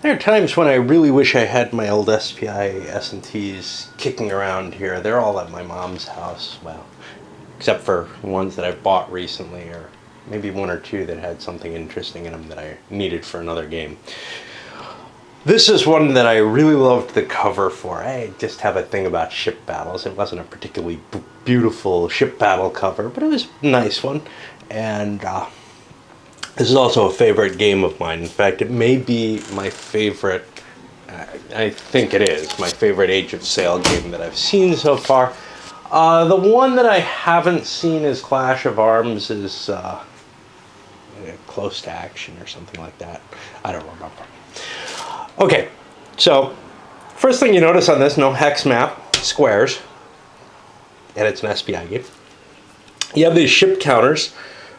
There are times when I really wish I had my old SPI S&Ts kicking around here. They're all at my mom's house, well, except for ones that I've bought recently, or maybe one or two that had something interesting in them that I needed for another game. This is one that I really loved the cover for. I just have a thing about ship battles. It wasn't a particularly beautiful ship battle cover, but it was a nice one. And this is also a favorite game of mine. In fact, it may be my favorite, I think it is, my favorite Age of Sail game that I've seen so far. The one that I haven't seen is Clash of Arms, is Close to Action or something like that. I don't remember. Okay, so first thing you notice on this, no hex map, squares, and it's an SPI game. You have these ship counters,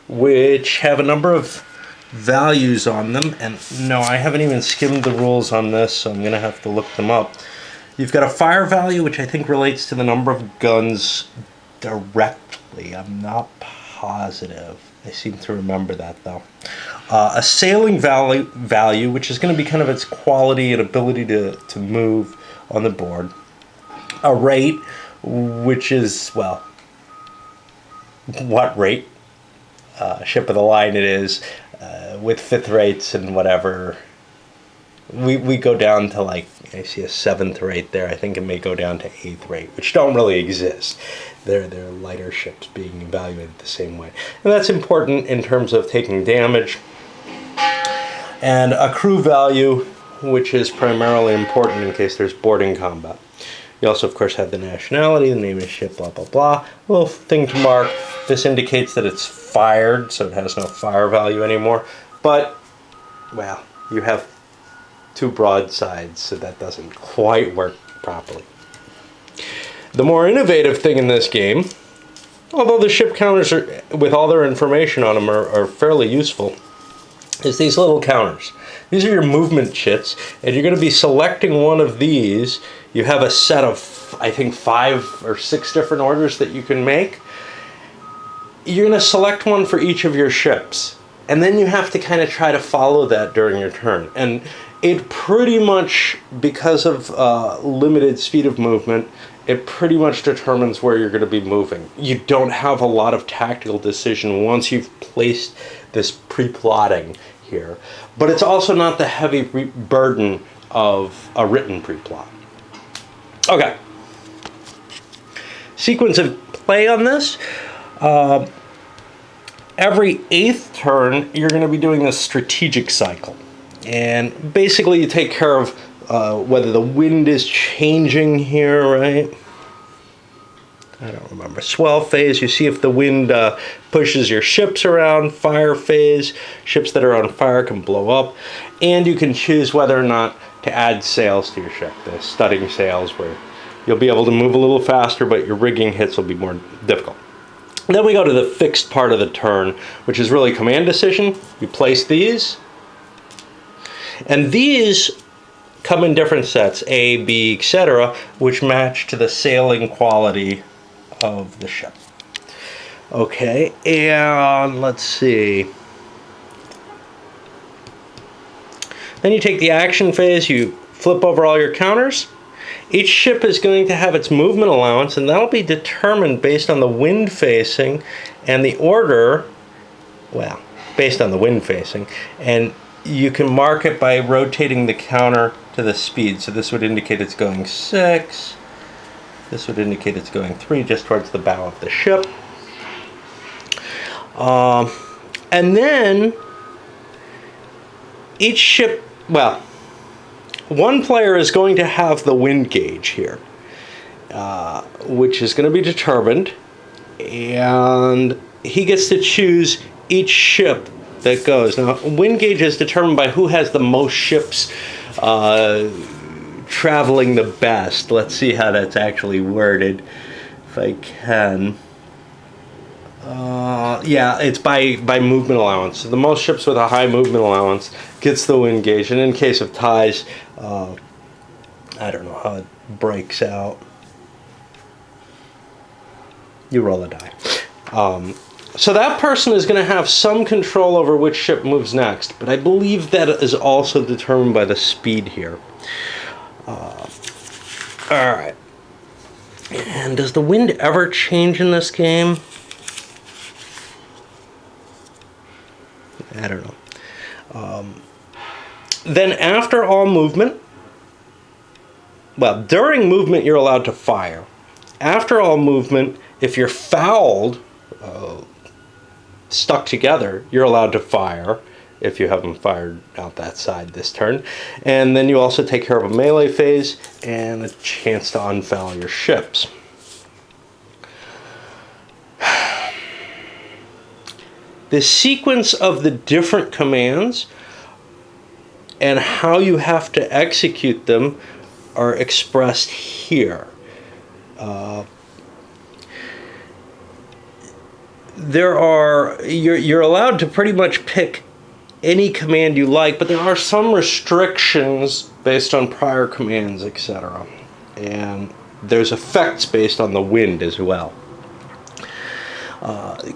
which have a number of values on them, and no, I haven't even skimmed the rules on this, so I'm going to have to look them up. You've got a fire value, which I think relates to the number of guns directly. I'm not positive. I seem to remember that, though. A sailing value, which is going to be kind of its quality and ability to move on the board. A rate, which is, well, what rate, ship of the line it is, with fifth rates and whatever. We go down to, like, I see a 7th rate there. I think it may go down to 8th rate, which don't really exist. They're lighter ships being evaluated the same way. And that's important in terms of taking damage. And a crew value, which is primarily important in case there's boarding combat. You also, of course, have the nationality, the name of the ship, blah, blah, blah. A little thing to mark. This indicates that it's fired, so it has no fire value anymore. But, well, you have 2 broadsides, so that doesn't quite work properly. The more innovative thing in this game, although the ship counters are, with all their information on them, are fairly useful, is these little counters. These are your movement chits, and you're going to be selecting one of these. You have a set of, I think, 5 or 6 different orders that you can make. You're going to select one for each of your ships, and then you have to kind of try to follow that during your turn. And it pretty much, because of limited speed of movement, it pretty much determines where you're going to be moving. You don't have a lot of tactical decision once you've placed this pre-plotting here. But it's also not the heavy burden of a written pre-plot. Okay. Sequence of play on this. Every 8th turn, you're going to be doing this strategic cycle. And basically you take care of whether the wind is changing here, right? I don't remember. Swell phase, you see if the wind pushes your ships around. Fire phase, ships that are on fire can blow up. And you can choose whether or not to add sails to your ship. The studding sails, where you'll be able to move a little faster, but your rigging hits will be more difficult. Then we go to the fixed part of the turn, which is really command decision. You place these. And these come in different sets, A, B, etc., which match to the sailing quality of the ship. Okay, and let's see. Then you take the action phase, you flip over all your counters. Each ship is going to have its movement allowance, and that'll be determined based on the wind facing and the order, well, based on the wind facing, and you can mark it by rotating the counter to the speed. So this would indicate it's going 6. This would indicate it's going 3, just towards the bow of the ship. And then each ship, well, one player is going to have the wind gauge here, which is going to be determined, and he gets to choose each ship that goes. Now, wind gauge is determined by who has the most ships traveling the best. Let's see how that's actually worded, if I can. Yeah, it's by movement allowance. So the most ships with a high movement allowance gets the wind gauge, and in case of ties, I don't know how it breaks out. You roll a die. So that person is going to have some control over which ship moves next, but I believe that is also determined by the speed here. Alright. And does the wind ever change in this game? I don't know. Then after all movement, well, during movement you're allowed to fire. After all movement, if you're fouled, stuck together, you're allowed to fire if you haven't fired out that side this turn. And then you also take care of a melee phase and a chance to unfoul your ships. The sequence of the different commands and how you have to execute them are expressed here. You're allowed to pretty much pick any command you like, but there are some restrictions based on prior commands, etc. And there's effects based on the wind as well.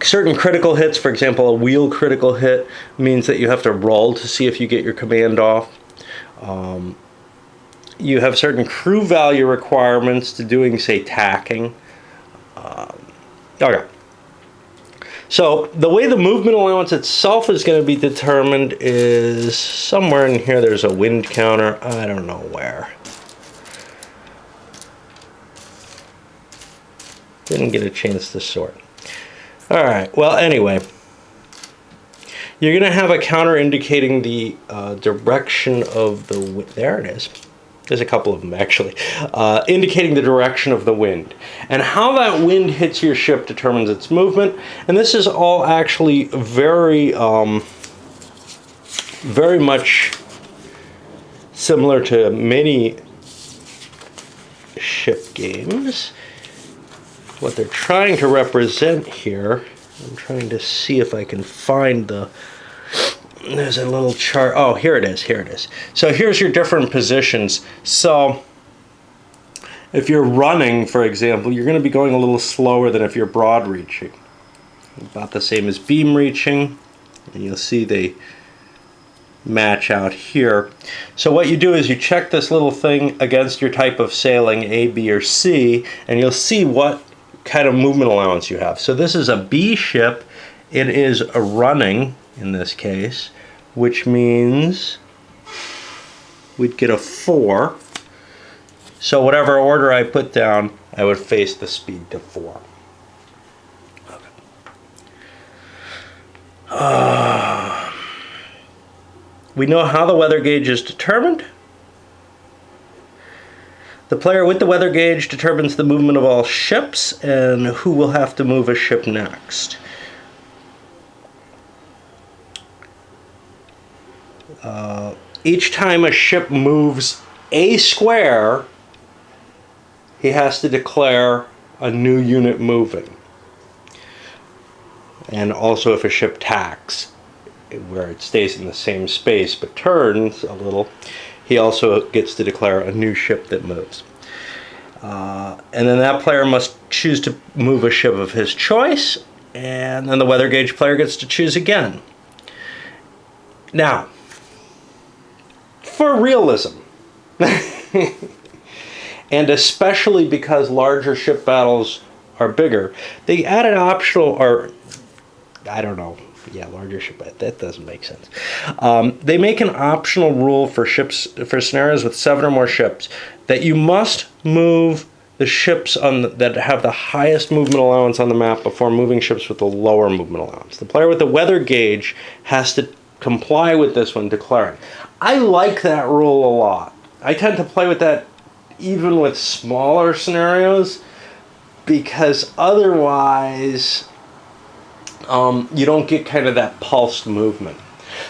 Certain critical hits, for example, a wheel critical hit means that you have to roll to see if you get your command off. You have certain crew value requirements to doing, say, tacking. Okay. So the way the movement allowance itself is going to be determined is somewhere in here there's a wind counter. I don't know where. Didn't get a chance to sort. Alright, well anyway. You're going to have a counter indicating the direction of the wind. There it is. There's a couple of them actually, indicating the direction of the wind. And how that wind hits your ship determines its movement. And this is all actually very, very much similar to many ship games. What they're trying to represent here, I'm trying to see if I can find the... There's a little chart. Oh, here it is. Here it is. So here's your different positions. So if you're running, for example, you're going to be going a little slower than if you're broad reaching. About the same as beam reaching. And you'll see they match out here. So what you do is you check this little thing against your type of sailing, A, B, or C, and you'll see what kind of movement allowance you have. So this is a B ship. It is a running in this case, which means we'd get a 4. So whatever order I put down, I would face the speed to 4. Okay. We know how the weather gauge is determined. The player with the weather gauge determines the movement of all ships and who will have to move a ship next. Each time a ship moves a square, he has to declare a new unit moving. And also if a ship tacks, where it stays in the same space but turns a little, he also gets to declare a new ship that moves. And then that player must choose to move a ship of his choice, and then the weather gauge player gets to choose again. Now, for realism, and especially because larger ship battles are bigger, they added optional, or I don't know, yeah, larger ship, that doesn't make sense. They make an optional rule for ships, for scenarios with 7 or more ships, that you must move the ships that have the highest movement allowance on the map before moving ships with the lower movement allowance. The player with the weather gauge has to comply with this when declaring. I like that rule a lot. I tend to play with that even with smaller scenarios, because otherwise you don't get kind of that pulsed movement.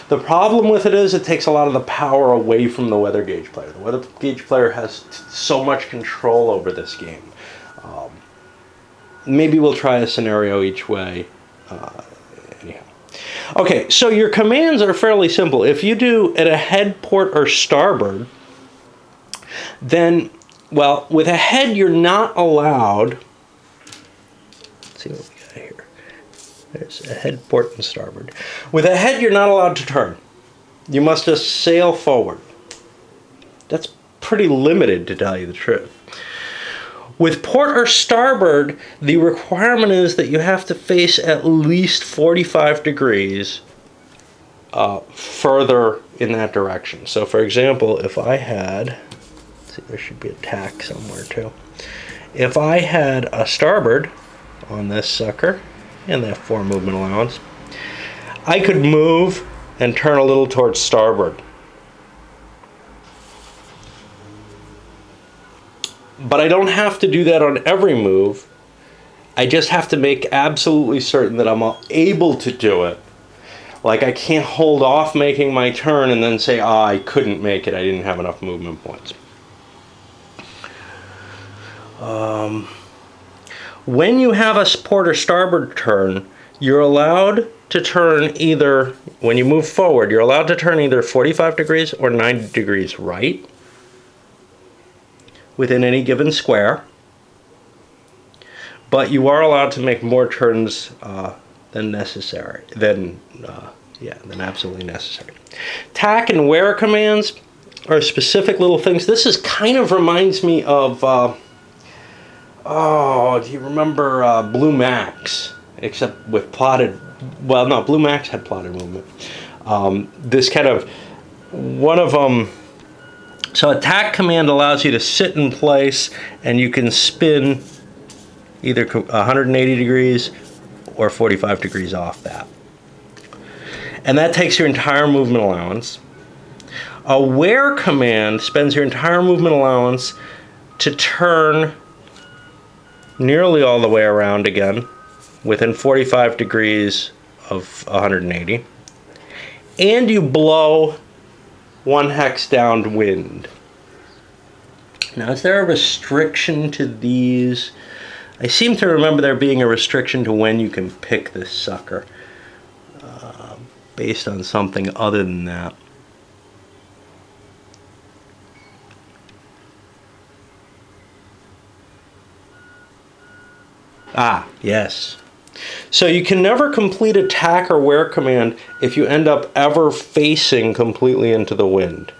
The problem with it is it takes a lot of the power away from the weather gauge player. The weather gauge player has so much control over this game. Maybe we'll try a scenario each way. Anyhow. Okay, so your commands are fairly simple. If you do at a head, port, or starboard, then, well, with a head you're not allowed... Let's see what we got here. There's ahead, port, and starboard. With ahead, you're not allowed to turn. You must just sail forward. That's pretty limited, to tell you the truth. With port or starboard, the requirement is that you have to face at least 45 degrees further in that direction. So for example, if I had, let's see, there should be a tack somewhere too. If I had a starboard on this sucker, and that 4 movement allowance, I could move and turn a little towards starboard. But I don't have to do that on every move. I just have to make absolutely certain that I'm able to do it. Like, I can't hold off making my turn and then say, I couldn't make it, I didn't have enough movement points. When you have a port or starboard turn, you're allowed to turn either, when you move forward, you're allowed to turn either 45 degrees or 90 degrees right within any given square. But you are allowed to make more turns than necessary, than absolutely necessary. Tack and wear commands are specific little things. This is kind of reminds me of, do you remember Blue Max? Except with plotted, well, no, Blue Max had plotted movement. This kind of, one of them, so a tack command allows you to sit in place and you can spin either 180 degrees or 45 degrees off that. And that takes your entire movement allowance. A wear command spends your entire movement allowance to turn nearly all the way around again within 45 degrees of 180. And you blow 1 hex downwind. Now, is there a restriction to these? I seem to remember there being a restriction to when you can pick this sucker, based on something other than that. Ah, yes. So you can never complete a tack or wear command if you end up ever facing completely into the wind.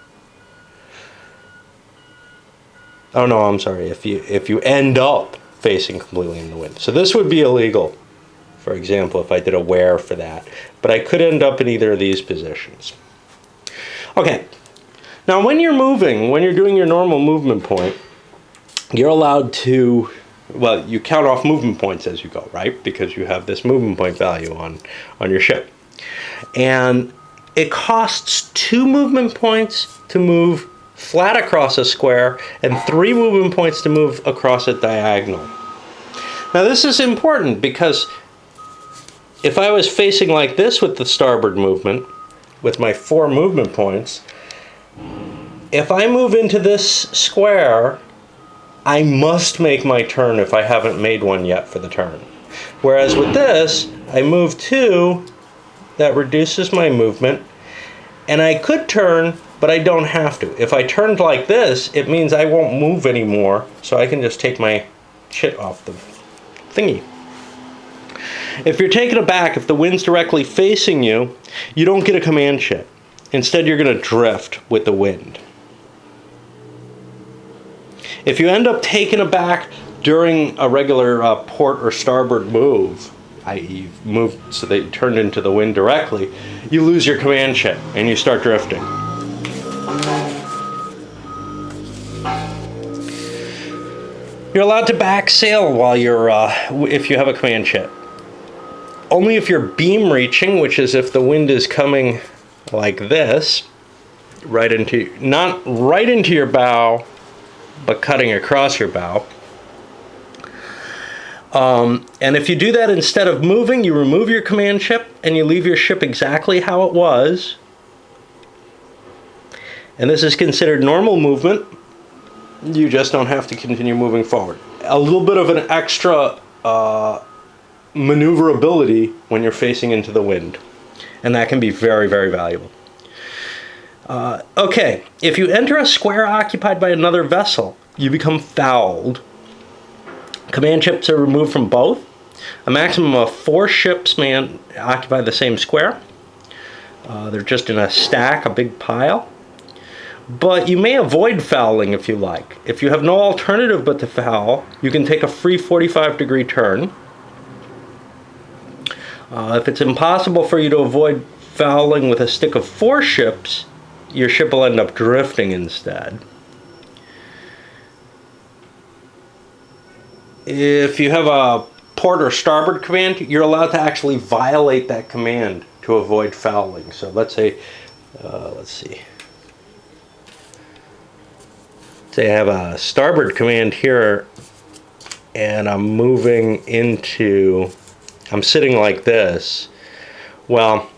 Oh no, I'm sorry. If you end up facing completely in the wind. So this would be illegal, for example, if I did a wear for that. But I could end up in either of these positions. Okay. Now when you're moving, when you're doing your normal movement point, you're allowed to, well, you count off movement points as you go, right? Because you have this movement point value on your ship. And it costs 2 movement points to move flat across a square and 3 movement points to move across a diagonal. Now this is important because if I was facing like this with the starboard movement, with my 4 movement points, if I move into this square, I must make my turn if I haven't made one yet for the turn. Whereas with this, I move 2, that reduces my movement, and I could turn, but I don't have to. If I turned like this, it means I won't move anymore, so I can just take my shit off the thingy. If you're taken aback, if the wind's directly facing you, you don't get a command ship. Instead, you're going to drift with the wind. If you end up taken aback during a regular port or starboard move, i.e. moved so that you turned into the wind directly, you lose your command ship and you start drifting. You're allowed to back sail while you're, if you have a command ship. Only if you're beam reaching, which is if the wind is coming like this, right into, not right into your bow, but cutting across your bow. And if you do that instead of moving, you remove your command ship and you leave your ship exactly how it was. And this is considered normal movement. You just don't have to continue moving forward. A little bit of an extra maneuverability when you're facing into the wind. And that can be very, very valuable. Okay, if you enter a square occupied by another vessel, you become fouled. Command ships are removed from both, A maximum of 4 ships may occupy the same square. They're just in a stack, a big pile. But you may avoid fouling if you like. If you have no alternative but to foul, you can take a free 45-degree turn. If it's impossible for you to avoid fouling with a stick of 4 ships, your ship will end up drifting instead. If you have a port or starboard command, you're allowed to actually violate that command to avoid fouling. So let's say, let's see. Say I have a starboard command here, and I'm moving into, I'm sitting like this. Well,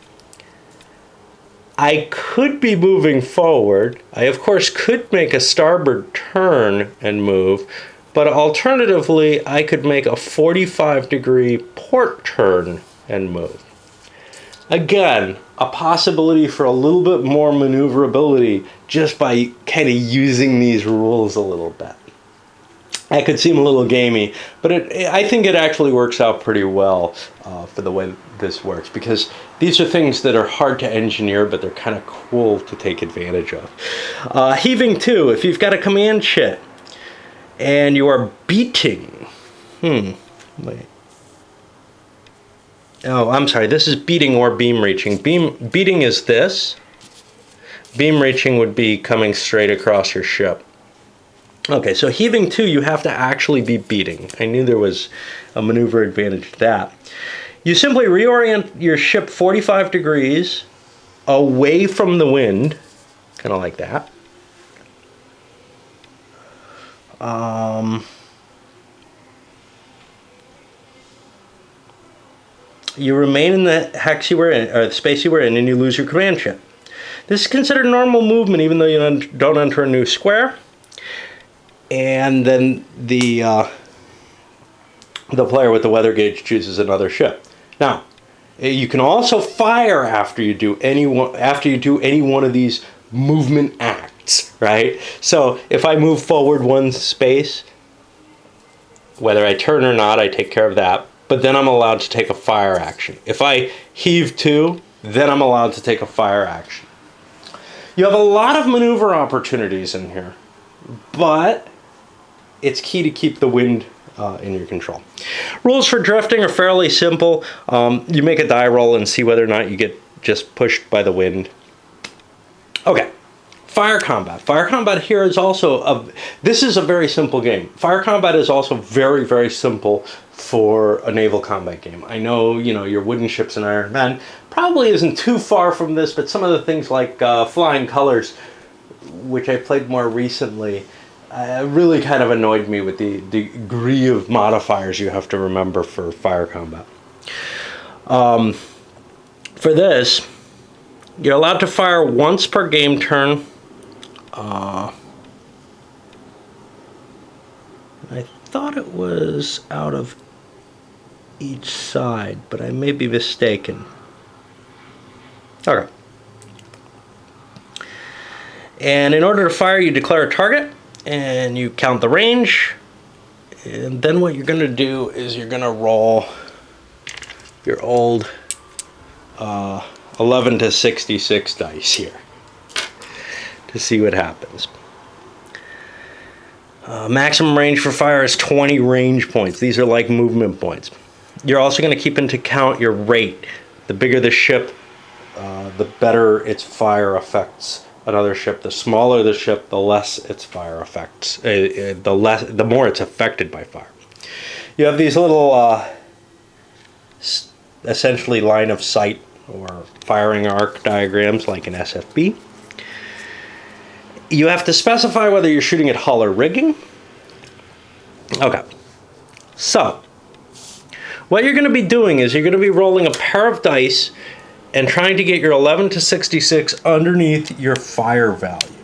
I could be moving forward. I, of course, could make a starboard turn and move, but alternatively, I could make a 45-degree port turn and move. Again, a possibility for a little bit more maneuverability just by kind of using these rules a little bit. That could seem a little gamey, but I think it actually works out pretty well for the way this works, because these are things that are hard to engineer, but they're kind of cool to take advantage of. Heaving 2, if you've got a command ship and you are beating, wait. Oh, I'm sorry, this is beating or beam reaching. Beating is this. Beam reaching would be coming straight across your ship. Okay, so heaving 2, you have to actually be beating. I knew there was a maneuver advantage to that. You simply reorient your ship 45 degrees away from the wind, kind of like that. You remain in the hex you were in, or the space you were in, and you lose your command ship. This is considered normal movement, even though you don't enter a new square. And then the player with the weather gauge chooses another ship. Now, you can also fire after you do any one of these movement acts, right? So if I move forward 1 space, whether I turn or not, I take care of that. But then I'm allowed to take a fire action. If I heave 2, then I'm allowed to take a fire action. You have a lot of maneuver opportunities in here, but it's key to keep the wind in your control. Rules for drifting are fairly simple. You make a die roll and see whether or not you get just pushed by the wind. Okay, fire combat. Fire combat here is also this is a very simple game. Fire combat is also very, very simple for a naval combat game. I know, your wooden ships and Iron Men probably isn't too far from this, but some of the things like Flying Colors, which I played more recently, really kind of annoyed me with the degree of modifiers you have to remember for fire combat. For this, you're allowed to fire once per game turn. I thought it was out of each side, but I may be mistaken. Okay. And in order to fire, you declare a target, and you count the range. And then what you're going to do is you're going to roll your old 11 to 66 dice here to see what happens. Maximum range for fire is 20 range points. These are like movement points. You're also going to keep into account your rate. The bigger the ship, the better its fire affects another ship. The smaller the ship, the less its fire affects. The more it's affected by fire. You have these little, essentially line of sight or firing arc diagrams like an SFB. You have to specify whether you're shooting at hull or rigging. Okay. So, what you're going to be doing is you're going to be rolling a pair of dice and trying to get your 11 to 66 underneath your fire value.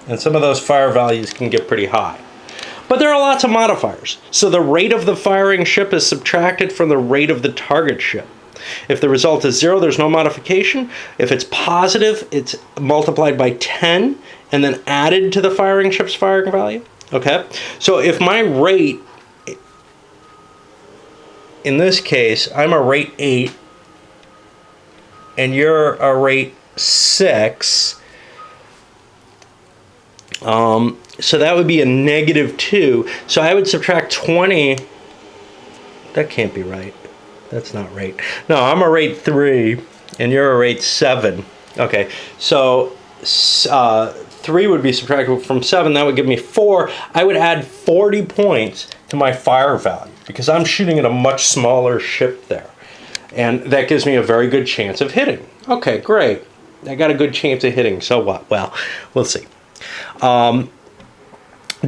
And some of those fire values can get pretty high. But there are lots of modifiers. So the rate of the firing ship is subtracted from the rate of the target ship. If the result is 0, there's no modification. If it's positive, it's multiplied by 10 and then added to the firing ship's firing value. Okay? So if my rate in this case, I'm a rate 8, and you're a rate 6. So that would be a -2. So I would subtract 20. That can't be right. That's not right. No, I'm a rate 3, and you're a rate 7. Okay, so 3 would be subtracted from 7. That would give me 4. I would add 40 points to my fire value because I'm shooting at a much smaller ship there. And that gives me a very good chance of hitting. Okay, great. I got a good chance of hitting. So what? Well, we'll see.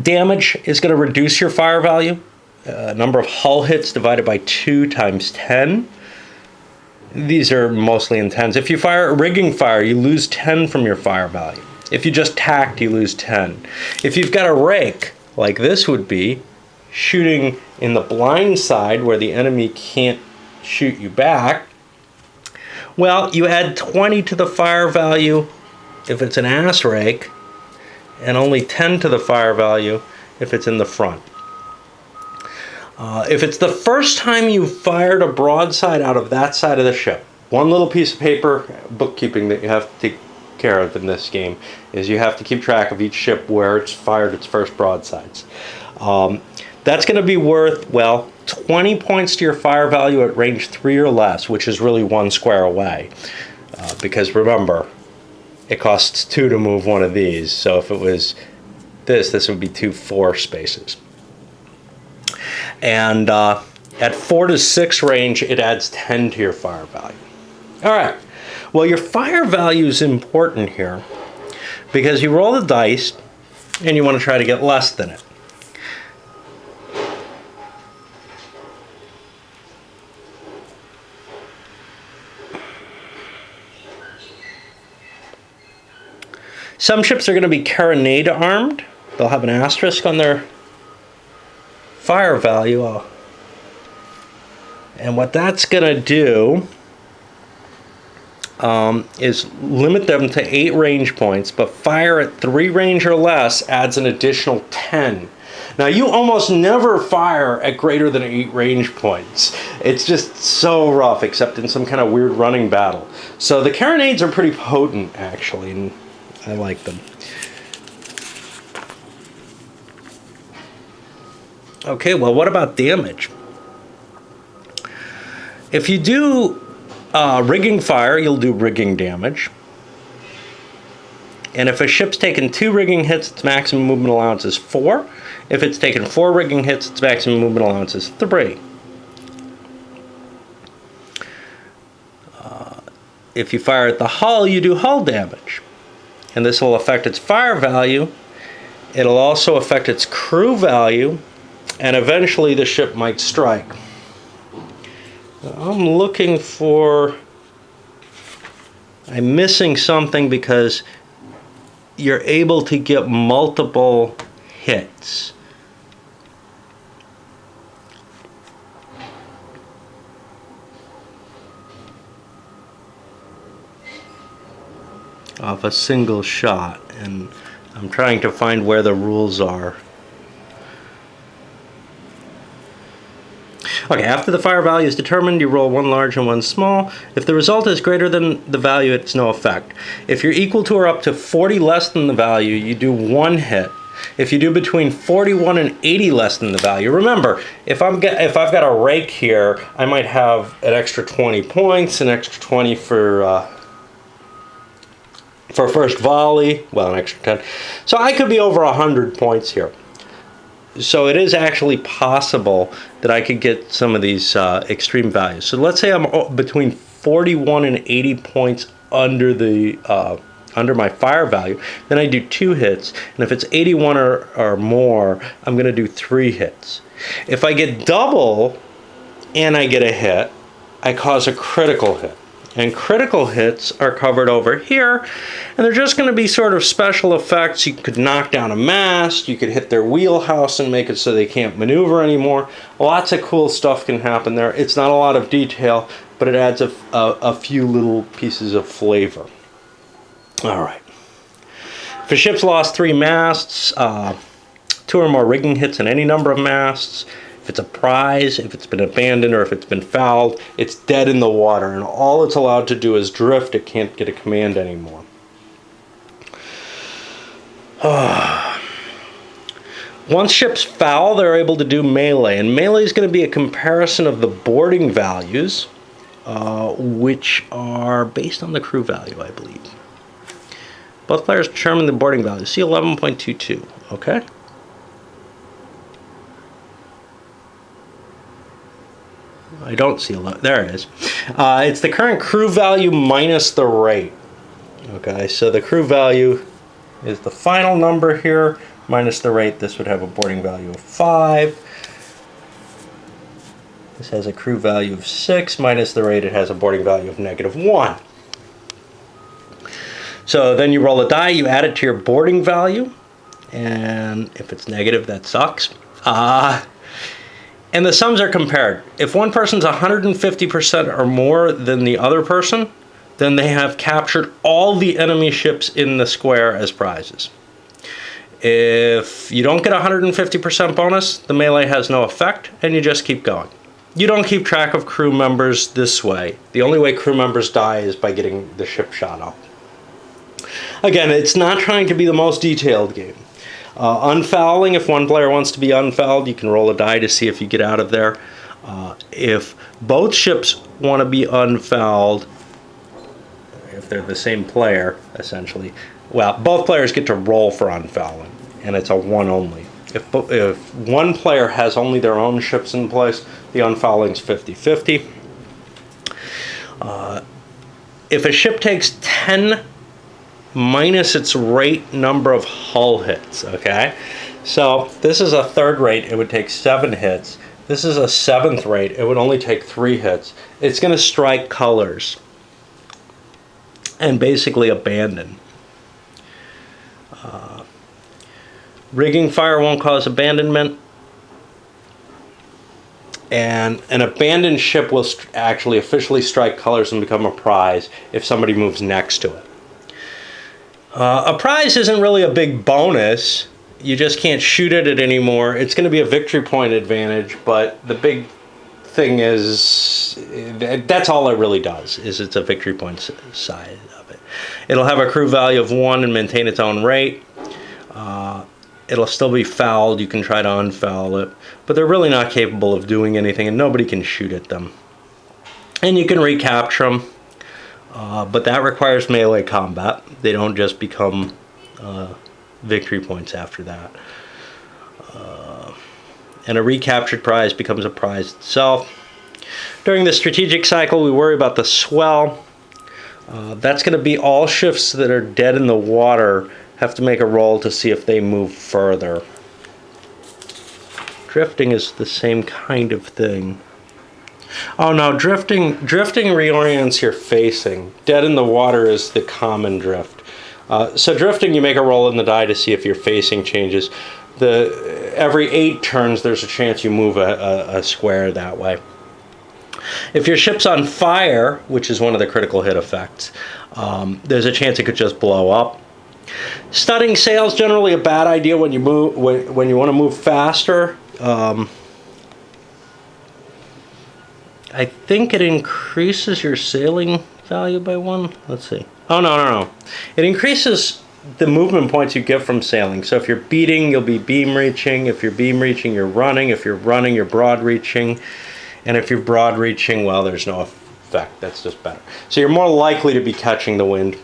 Damage is going to reduce your fire value. Number of hull hits divided by 2 times 10. These are mostly in 10s. If you fire rigging fire, you lose 10 from your fire value. If you just tacked, you lose 10. If you've got a rake, like this would be, shooting in the blind side where the enemy can't shoot you back, well, you add 20 to the fire value if it's an ass rake, and only 10 to the fire value if it's in the front. If it's the first time you fired a broadside out of that side of the ship, one little piece of paper, bookkeeping that you have to take care of in this game is you have to keep track of each ship where it's fired its first broadsides. That's going to be worth, well, 20 points to your fire value at range 3 or less, which is really 1 square away. Because remember, it costs 2 to move one of these. So if it was this would be 2 4 spaces. And at 4 to 6 range, it adds 10 to your fire value. All right. Well, your fire value is important here because you roll the dice and you want to try to get less than it. Some ships are going to be carronade armed. They'll have an asterisk on their fire value. And what that's going to do is limit them to 8 range points, but fire at 3 range or less adds an additional 10. Now, you almost never fire at greater than 8 range points. It's just so rough, except in some kind of weird running battle. So the carronades are pretty potent, actually, and I like them. Okay, well, what about damage? If you do rigging fire, you'll do rigging damage. And if a ship's taken 2 rigging hits, its maximum movement allowance is 4. If it's taken 4 rigging hits, its maximum movement allowance is 3. If you fire at the hull, you do hull damage. And this will affect its fire value. It'll also affect its crew value. And eventually the ship might strike. I'm looking for... I'm missing something because you're able to get multiple hits. Off a single shot, and I'm trying to find where the rules are. Okay, after the fire value is determined, you roll 1 large and 1 small. If the result is greater than the value, it's no effect. If you're equal to or up to 40 less than the value, you do 1 hit. If you do between 41 and 80 less than the value, remember, if I've got a rake here, I might have an extra 20 points, an extra 20 for first volley, well, an extra 10. So I could be over 100 points here. So it is actually possible that I could get some of these extreme values. So let's say I'm between 41 and 80 points under the under my fire value. Then I do 2 hits, and if it's 81 or more, I'm going to do 3 hits. If I get double and I get a hit, I cause a critical hit. And critical hits are covered over here, and they're just going to be sort of special effects. You could knock down a mast, you could hit their wheelhouse and make it so they can't maneuver anymore. Lots of cool stuff can happen there. It's not a lot of detail, but it adds a few little pieces of flavor. All right. If a ship's lost 3 masts, 2 or more rigging hits in any number of masts, If it's a prize, if it's been abandoned, or if it's been fouled, it's dead in the water, and all it's allowed to do is drift. It can't get a command anymore. Once ships foul, they're able to do melee, and melee is going to be a comparison of the boarding values, which are based on the crew value, I believe. Both players determine the boarding value. See 11.22, okay? I don't see 11. There it is. It's the current crew value minus the rate. Okay, so the crew value is the final number here minus the rate. This would have a boarding value of 5. This has a crew value of 6 minus the rate. It has a boarding value of -1. So then you roll a die, you add it to your boarding value, and if it's negative, that sucks. And the sums are compared. If one person's 150% or more than the other person, then they have captured all the enemy ships in the square as prizes. If you don't get a 150% bonus, the melee has no effect, and you just keep going. You don't keep track of crew members this way. The only way crew members die is by getting the ship shot up. Again, it's not trying to be the most detailed game. Unfouling, if one player wants to be unfouled, you can roll a die to see if you get out of there. If both ships want to be unfouled, if they're the same player, essentially, well, both players get to roll for unfouling, and it's a 1 only. If one player has only their own ships in place, the unfouling's 50-50. If a ship takes 10 minus its rate number of hull hits, okay? So this is a 3rd rate, it would take 7 hits. This is a 7th rate, it would only take 3 hits. It's going to strike colors and basically abandon. Rigging fire won't cause abandonment, and an abandoned ship will actually officially strike colors and become a prize if somebody moves next to it. A prize isn't really a big bonus. You just can't shoot at it anymore. It's going to be a victory point advantage, but the big thing is that's all it really does, is it's a victory point side of it. It'll have a crew value of 1 and maintain its own rate. It'll still be fouled. You can try to unfoul it, but they're really not capable of doing anything, and nobody can shoot at them. And you can recapture them. But that requires melee combat. They don't just become victory points after that. And a recaptured prize becomes a prize itself. During the strategic cycle, we worry about the swell. That's going to be all ships that are dead in the water have to make a roll to see if they move further. Drifting is the same kind of thing. Oh no, drifting reorients your facing. Dead in the water is the common drift. So drifting, you make a roll in the die to see if your facing changes. Every 8 turns, there's a chance you move a square that way. If your ship's on fire, which is one of the critical hit effects, there's a chance it could just blow up. Studding sails generally a bad idea when you move when you want to move faster. I think it increases your sailing value by 1. Let's see. Oh, no. It increases the movement points you get from sailing. So if you're beating, you'll be beam reaching. If you're beam reaching, you're running. If you're running, you're broad reaching. And if you're broad reaching, well, there's no effect. That's just better. So you're more likely to be catching the wind.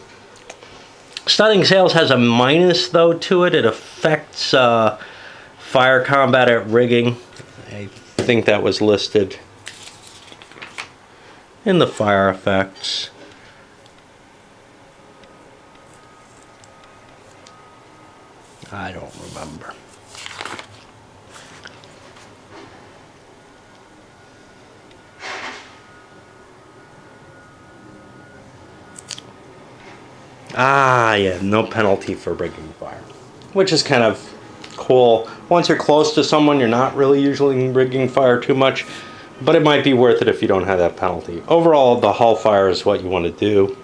Studding sails has a minus, though, to it. It affects fire combat at rigging. I think that was listed in the fire effects. I don't remember. Yeah, no penalty for rigging fire, which is kind of cool. Once you're close to someone, you're not really usually rigging fire too much, but it might be worth it if you don't have that penalty. Overall, the hull fire is what you want to do,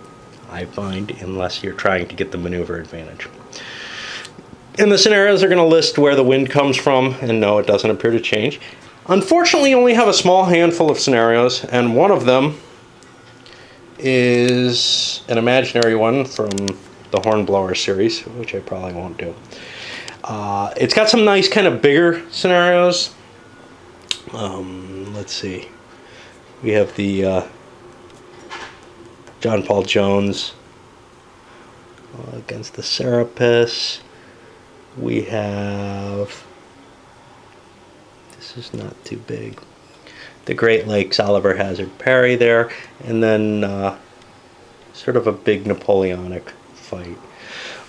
I find, unless you're trying to get the maneuver advantage. In the scenarios, they're going to list where the wind comes from, and no, it doesn't appear to change. Unfortunately, you only have a small handful of scenarios, and one of them is an imaginary one from the Hornblower series, which I probably won't do. It's got some nice kind of bigger scenarios. Let's see. We have the John Paul Jones against the Serapis. We have, this is not too big, the Great Lakes Oliver Hazard Perry there, and then sort of a big Napoleonic fight.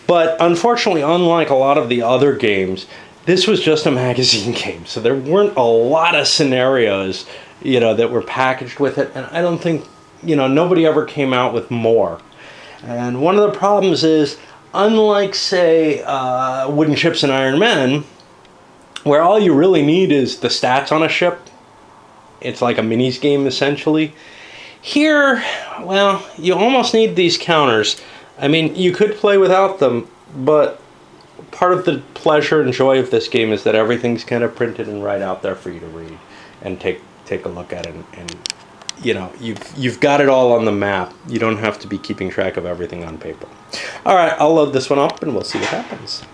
But unfortunately, unlike a lot of the other games, this was just a magazine game, so there weren't a lot of scenarios, you know, that were packaged with it, and I don't think, you know, nobody ever came out with more. And one of the problems is, unlike, say, Wooden Ships and Iron Men, where all you really need is the stats on a ship, it's like a minis game essentially. Here, well, you almost need these counters. I mean, you could play without them, but part of the pleasure and joy of this game is that everything's kind of printed and right out there for you to read and take a look at it, and you know, you've got it all on the map. You don't have to be keeping track of everything on paper. All right, I'll load this one up and we'll see what happens.